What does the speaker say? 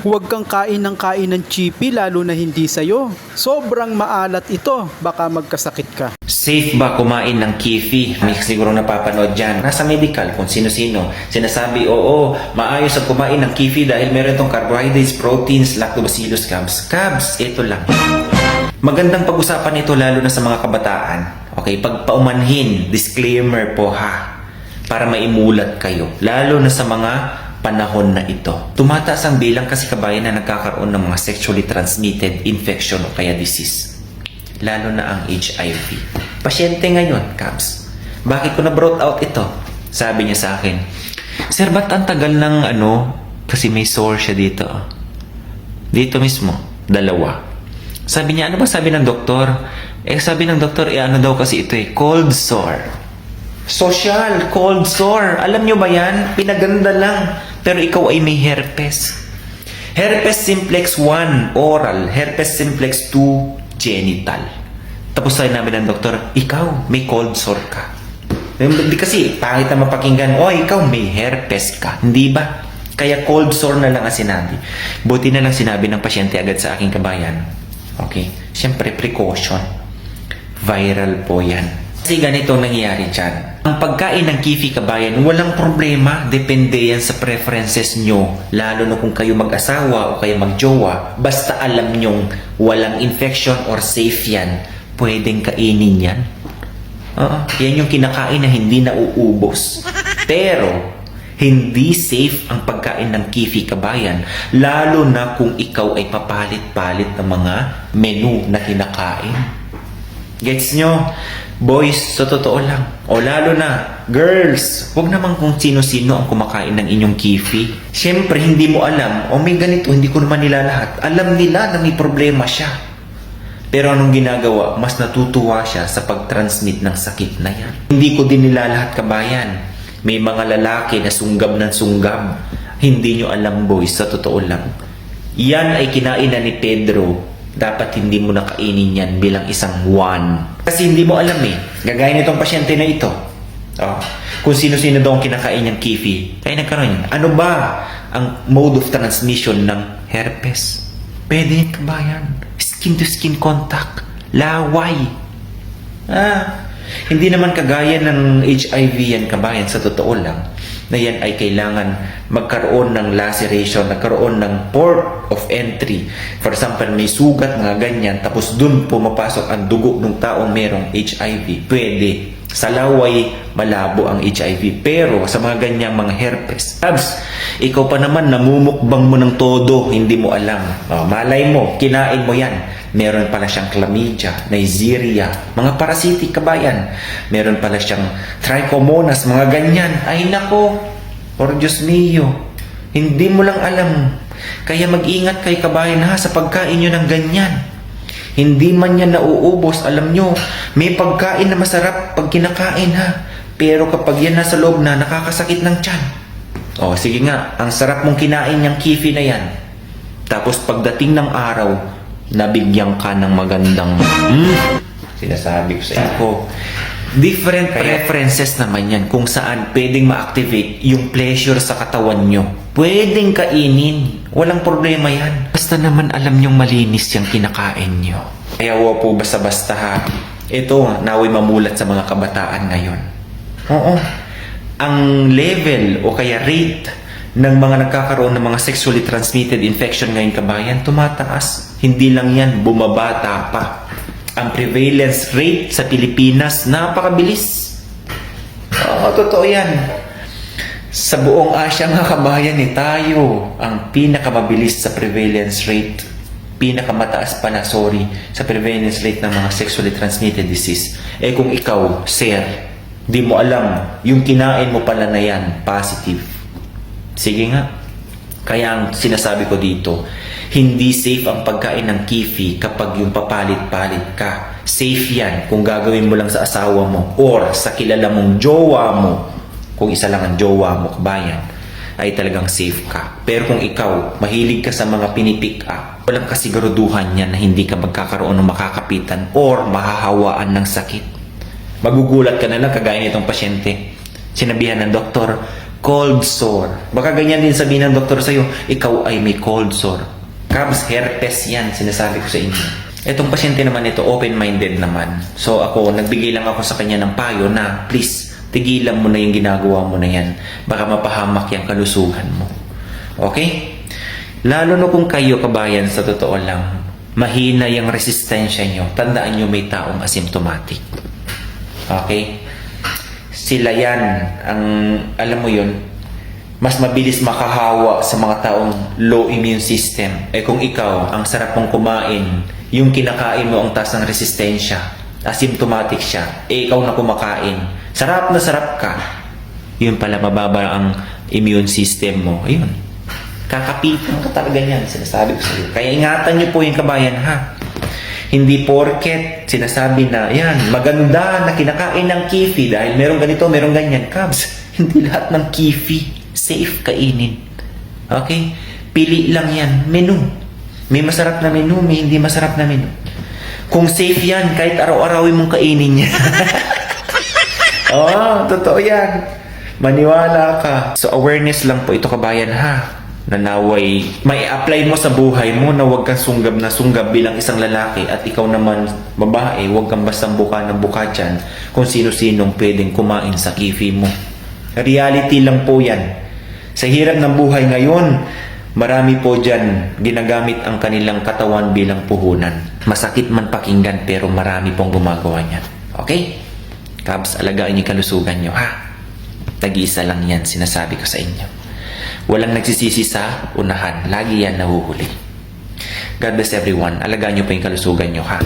Huwag kang kain ng chippy lalo na hindi sa'yo. Sobrang maalat ito, baka magkasakit ka. Safe ba kumain ng kifi? May siguro napapanood dyan. Nasa medical kung sino-sino. Sinasabi, oo, maayos ang kumain ng kifi dahil meron itong carbohydrates, proteins, lactobacillus, carbs. Carbs, ito lang. Magandang pag-usapan ito lalo na sa mga kabataan. Okay, pagpaumanhin, disclaimer po ha. Para maimulat kayo. Lalo na sa mga panahon na ito. Tumataas ang bilang kasi kabayan na nagkakaroon ng mga sexually transmitted infection o kaya disease. Lalo na ang HIV. Pasyente ngayon, Cubs. Bakit ko na-brought out ito? Sabi niya sa akin, Sir, ba't ang tagal ng kasi may sore siya dito. Dito mismo, 2. Sabi niya, ano ba sabi ng doktor? Sabi ng doktor, ano daw kasi ito cold sore. Social, cold sore. Alam nyo ba yan? Pinaganda lang. Pero ikaw ay may herpes. Herpes simplex 1, oral. Herpes simplex 2, genital. Tapos sabi namin ng doktor, ikaw, may cold sore ka. Kasi, pangit na mapakinggan, ikaw, may herpes ka. Hindi ba? Kaya cold sore na lang ang sinabi. Buti na lang sinabi ng pasyente agad sa aking kabayan. Okay? Siyempre, precaution. Viral po yan. Kasi ganito ang nangyayari dyan. Ang pagkain ng kifi kabayan, walang problema. Depende yan sa preferences nyo. Lalo na kung kayo mag-asawa o kayo mag-jowa. Basta alam nyong walang infection or safe yan. Pwedeng kainin yan. Yan yung kinakain na hindi nauubos. Pero, hindi safe ang pagkain ng kifi kabayan. Lalo na kung ikaw ay papalit-palit ng mga menu na kinakain. Gets nyo? Boys, sa totoo lang. O lalo na, girls, huwag naman kung sino-sino ang kumakain ng inyong kifi. Siyempre, hindi mo alam, may ganito, hindi ko naman nila lahat. Alam nila na may problema siya. Pero anong ginagawa? Mas natutuwa siya sa pag-transmit ng sakit na yan. Hindi ko din nila lahat kabayan. May mga lalaki na sunggab ng sunggab. Hindi nyo alam, boys, sa totoo lang. Yan ay kinain na ni Pedro. Dapat hindi mo nakainin yan bilang isang one. Kasi hindi mo alam gagaya nitong pasyente na ito. Kung sino-sino daw ang kinakain niyang kifi. Kaya nagkaroon yan. Ano ba ang mode of transmission ng herpes? Pwede yan kabayan. Skin to skin contact. Laway. Hindi naman kagaya ng HIV yan kabayan sa totoo lang. Na yan ay kailangan magkaroon ng laceration, nagkaroon ng port of entry. For example, may sugat, mga ganyan, tapos dun pumapasok ang dugo ng taong merong HIV. Pwede. Sa laway, malabo ang HIV. Pero sa mga ganyang mga herpes, ikaw pa naman namumukbang mo ng todo, hindi mo alam. Malay mo, kinain mo yan. Meron pala siyang chlamydia, Neisseria, mga parasitic kabayan. Meron pala siyang trichomonas, mga ganyan. Ay nako, por Diyos mio, hindi mo lang alam. Kaya mag-ingat kay kabayan sa pagkain nyo ng ganyan. Hindi man yan nauubos, alam nyo, may pagkain na masarap pag kinakain Pero kapag yan nasa loob na, nakakasakit ng tiyan. Sige nga, ang sarap mong kinain niyang kifi na yan. Tapos pagdating ng araw, nabigyan ka ng magandang sinasabi ko sa inyo. Different preferences naman yan kung saan pwedeng ma-activate yung pleasure sa katawan nyo. Pwedeng kainin. Walang problema yan. Basta naman alam nyong malinis yung kinakain nyo. Kaya huwag po basta-basta Ito, naway mamulat sa mga kabataan ngayon. Ang level o kaya rate ng mga nagkakaroon ng mga sexually transmitted infection ngayon kabayan, tumataas. Hindi lang yan, bumabata pa. Ang prevalence rate sa Pilipinas, napakabilis. Totoo yan. Sa buong Asia nga kabayan tayo ang pinakamabilis sa prevalence rate. Pinakamataas pa sa prevalence rate ng mga sexually transmitted disease. Kung ikaw, sir, di mo alam, yung kinain mo pala na yan, positive. Sige nga. Kaya ang sinasabi ko dito, hindi safe ang pagkain ng kifi kapag yung papalit-palit ka. Safe yan kung gagawin mo lang sa asawa mo or sa kilala mong jowa mo. Kung isa lang ang jowa mo, kabayan, ay talagang safe ka. Pero kung ikaw, mahilig ka sa mga pinipick up, walang kasiguruduhan yan na hindi ka magkakaroon ng makakapitan or mahahawaan ng sakit. Magugulat ka na lang kagaya nitong pasyente. Sinabihan ng doktor, Cold sore. Baka ganyan din sabihin ng doktor sa'yo, ikaw ay may cold sore. Cubs, herpes yan, sinasabi ko sa inyo. Etong pasyente naman ito, open-minded naman. So ako, nagbigay lang ako sa kanya ng payo na, please, tigilan mo na yung ginagawa mo na yan. Baka mapahamak yung kalusugan mo. Okay? Lalo na kung kayo, kabayan, sa totoo lang, mahina yung resistensya nyo. Tandaan nyo may taong asymptomatic. Okay? Sila yan, ang, alam mo yun, mas mabilis makahawa sa mga taong low immune system. Eh kung ikaw, ang sarap mong kumain, yung kinakain mo ang taas ng resistensya, asymptomatic siya, eh ikaw na kumakain, sarap na sarap ka, yun pala mababa ang immune system mo. Ayun, kakapitan ka talaga yan, sinasabi ko sa iyo. Kaya ingatan niyo po yung kabayan, ha? Hindi porket sinasabi na, yan, maganda na kinakain ng kifi dahil meron ganito, meron ganyan. Cubs, hindi lahat ng kifi safe kainin. Okay? Pili lang yan. Menu. May masarap na menu, may hindi masarap na menu. Kung safe yan, kahit araw-arawin mong kainin yan. Oo, totoo yan. Maniwala ka. So, awareness lang po ito, kabayan, ha? Nanaway, may apply mo sa buhay mo na huwag kang sunggab na sunggab bilang isang lalaki at ikaw naman babae, huwag kang bastang buka na buka dyan kung sino-sinong pwedeng kumain sa kifi mo. Reality lang po yan. Sa hirap ng buhay ngayon, marami po dyan ginagamit ang kanilang katawan bilang puhunan. Masakit man pakinggan pero marami pong gumagawa niyan. Okay? Cubs, alagaan niyo kalusugan niyo, ha? Tag-iisa lang yan, sinasabi ko sa inyo. Walang nagsisisi sa unahan. Lagi yan nahuhuli. God bless everyone. Alagaan niyo pa yung kalusugan niyo, ha?